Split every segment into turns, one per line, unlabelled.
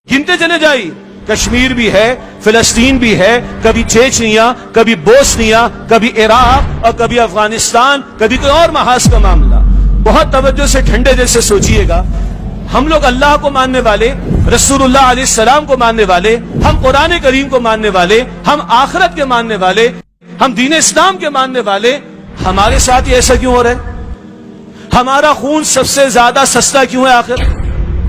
गिनते चले जाइए, कश्मीर भी है, फिलिस्तीन भी है, कभी चेचनिया, कभी बोस्निया, कभी इराक और कभी अफगानिस्तान, कभी कोई और महाज का मामला। बहुत तवज्जो से ठंडे दिल से सोचिएगा, हम लोग अल्लाह को मानने वाले, रसूलुल्लाह अलैहि सलाम को मानने वाले, हम कुरान करीम को मानने वाले, हम आखिरत के मानने वाले, हम दीन इस्लाम के मानने वाले, हमारे साथ ये ऐसा क्यों हो रहा है? हमारा खून सबसे ज्यादा सस्ता क्यों है आखिर?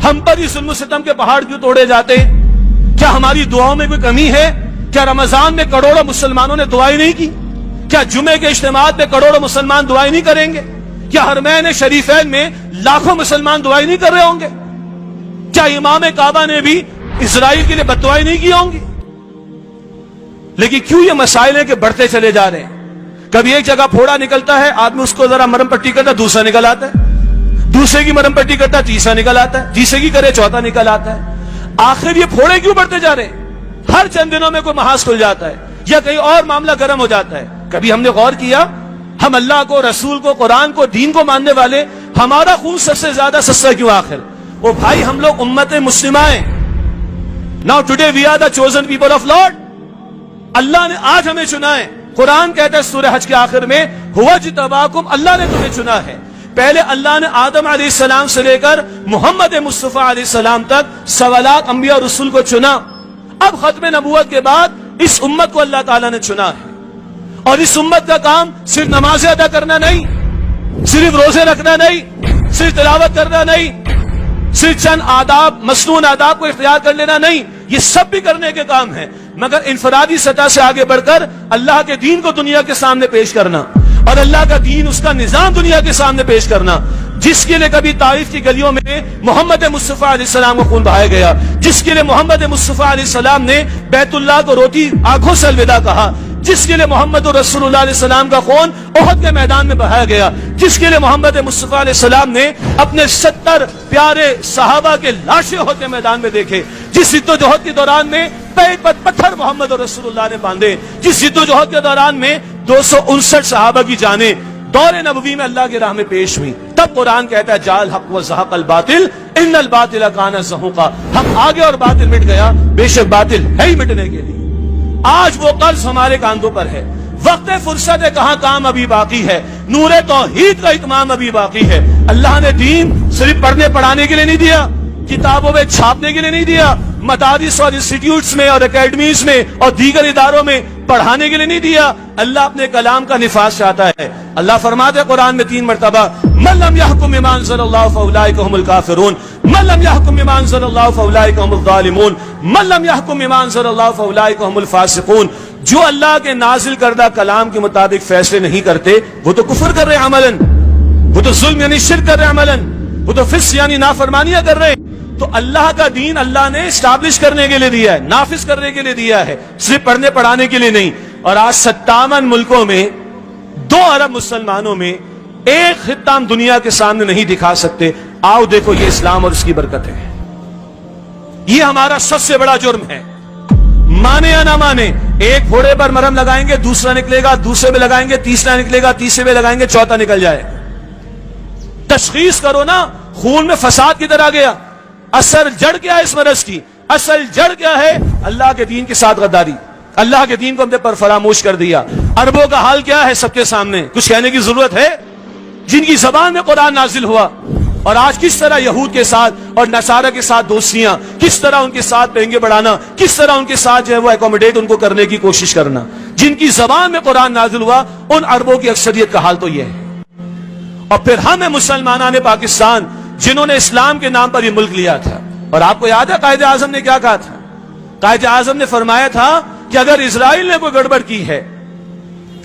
हम पर ही जुल्म सितम के पहाड़ क्यों तोड़े जाते हैं? क्या हमारी दुआओं में कोई कमी है? क्या रमजान में करोड़ों मुसलमानों ने दुआएं नहीं की? क्या जुमे के इज्तिमात में करोड़ों मुसलमान दुआएं नहीं करेंगे? क्या हरमैन शरीफैन में लाखों मुसलमान दुआएं नहीं कर रहे होंगे? क्या इमाम काबा ने भी इजराइल के लिए बददुआएं नहीं की होंगी? लेकिन क्यों ये मसाइल है कि बढ़ते चले जा रहे हैं? कभी एक जगह फोड़ा निकलता है, आदमी उसको जरा मरम पट्टी करता, दूसरा निकल आता है, दूसरे की मरम पट्टी करता, तीसरा निकल आता है, तीसरे की करे चौथा निकल आता है। आखिर ये फोड़े क्यों बढ़ते जा रहे हैं? हर चंद दिनों में कोई महाज खुल जाता है या कहीं और मामला गर्म हो जाता है। कभी हमने गौर किया, हम अल्लाह को, रसूल को, कुरान को, दीन को मानने वाले, हमारा खून सबसे ज्यादा सस्ता क्यों आखिर? ओ भाई, हम लोग उम्मत मुस्लिमा हैं। Now today we are the chosen people of lord. अल्लाह ने आज हमें चुना है। कुरान कहता है सूरह हज के आखिर में, हुवा जितबाकुम, अल्लाह ने तुम्हें चुना है। पहले अल्लाह ने आदम अलैहिस्सलाम से लेकर मोहम्मद मुस्तफा अलैहिस्सलाम तक सवालात अंबिया और रसूल को चुना। अब खत्म नबूवत के बाद इस उम्मत को अल्लाह ताला ने चुना है, और इस उम्मत का काम सिर्फ नमाजें अदा करना नहीं, सिर्फ रोजे रखना नहीं, सिर्फ तिलावत करना नहीं, सिर्फ चंद आदाब, मसनून आदाब को इख्तियार कर लेना नहीं, ये सब भी करने के काम है, मगर इनफरादी सतह से आगे बढ़कर अल्लाह के दीन को दुनिया के सामने पेश करना, और अल्लाह का दीन, उसका निजाम दुनिया के सामने पेश करना, जिसके लिए कभी ताइफ की गलियों में मोहम्मद मुस्तफा अलैहिस्सलाम को खून बहाया गया, जिसके लिए मोहम्मद मुस्तफा अलैहिस्सलाम ने बैतुल्लाह को रोती आंखों से अलविदा कहा, जिसके लिए मोहम्मद रसूलुल्लाह अलैहिस्सलाम का खून ओहद के मैदान में बहाया गया, जिसके लिए मोहम्मद मुस्तफा अलैहिस्सलाम ने अपने 70 प्यारे सहाबा के लाशें होते मैदान में देखे, जिस जिद्दोजहद के दौरान में पेट पर पत्थर मोहम्मद रसूलुल्लाह ने बांधे, जिस जिद्दोजहद के दौरान में 259 सहाबा की जाने दौरे नबवी में अल्लाह की राह में पेश हुई, तब कुरान कहता है जाल हक व ज़हक़ल बातिल इन्नल बातिल काना ज़हूक़ा। हम आगे और बातिल मिट गया, बेशक बातिल है ही मिटने के लिए। आज वो कर्ज हमारे कांधों पर है, वक्त फुर्सत है, कहां काम अभी बाकी है, नूरे तौहीद का इत्माम अभी बाकी है। अल्लाह ने दीन सिर्फ पढ़ने पढ़ाने के लिए नहीं दिया, किताबों में छापने के लिए नहीं दिया, मदारिस और इंस्टीट्यूट्स में और एकेडमीज में और दीगर इदारों में पढ़ाने के लिए नहीं दिया। अल्लाह अपने कलाम का निफाज चाहता है। अल्लाह फरमाता है कुरान में 3 मरतबा, मन लम यहकुम बिमा अंज़लल्लाहु फउलाइका हुमुल काफिरून, मन लम यहकुम बिमा अंज़लल्लाहु फउलाइका हुमुल ज़ालिमून, मन लम यहकुम बिमा अंज़लल्लाहु फउलाइका हुमुल फासिकून। जो अल्लाह के नाजिल करदा कलाम के मुताबिक फैसले नहीं करते, वो तो कुफ्र कर रहे हैं अमलन, वो तो जुल्म यानी शिर्क कर रहे हैं अमलन, वो तो फिस्क यानी नाफरमानियां कर रहे हैं। तो अल्लाह का दीन अल्लाह ने स्टैब्लिश करने के लिए दिया है, नाफिज करने के लिए दिया है, सिर्फ पढ़ने पढ़ाने के लिए नहीं। और आज 57 मुल्कों में 2 अरब मुसलमानों में एक खित्ता हम दुनिया के सामने नहीं दिखा सकते। आओ देखो, ये इस्लाम और इसकी बरकत है। ये हमारा सबसे बड़ा जुर्म है, माने या ना माने। एक घोड़े पर मरहम लगाएंगे, दूसरा निकलेगा, दूसरे में लगाएंगे, तीसरा निकलेगा, तीसरे में लगाएंगे, चौथा निकल जाए। तशखीस करो ना, खून में फसाद किधर आ गया? असल जड़ क्या है इस मरज की? असल जड़ क्या है? अल्लाह के दीन के साथ गद्दारी। अल्लाह के दीन को हमने पर फरामोश कर दिया। अरबों का हाल क्या है सबके सामने, कुछ कहने की जरूरत है? जिनकी जबान में कुरान नाजिल हुआ, और आज किस तरह यहूद के साथ और नसारा के साथ दोस्तियां, किस तरह उनके साथ पेंगे बढ़ाना, किस तरह उनके साथ जो है वो एकोमोडेट उनको करने की कोशिश करना। जिनकी जबान में कुरान नाजिल हुआ, उन अरबों की अक्सरियत का हाल तो यह है। और फिर हम मुसलमाना ने पाकिस्तान, जिन्होंने इस्लाम के नाम पर यह मुल्क लिया था। और आपको याद है कायदे आजम ने क्या कहा था? कायदे आजम ने फरमाया था कि अगर इजराइल ने कोई गड़बड़ की है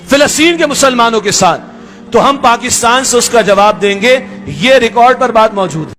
फिलिस्तीन के मुसलमानों के साथ, तो हम पाकिस्तान से उसका जवाब देंगे। ये रिकॉर्ड पर बात मौजूद है।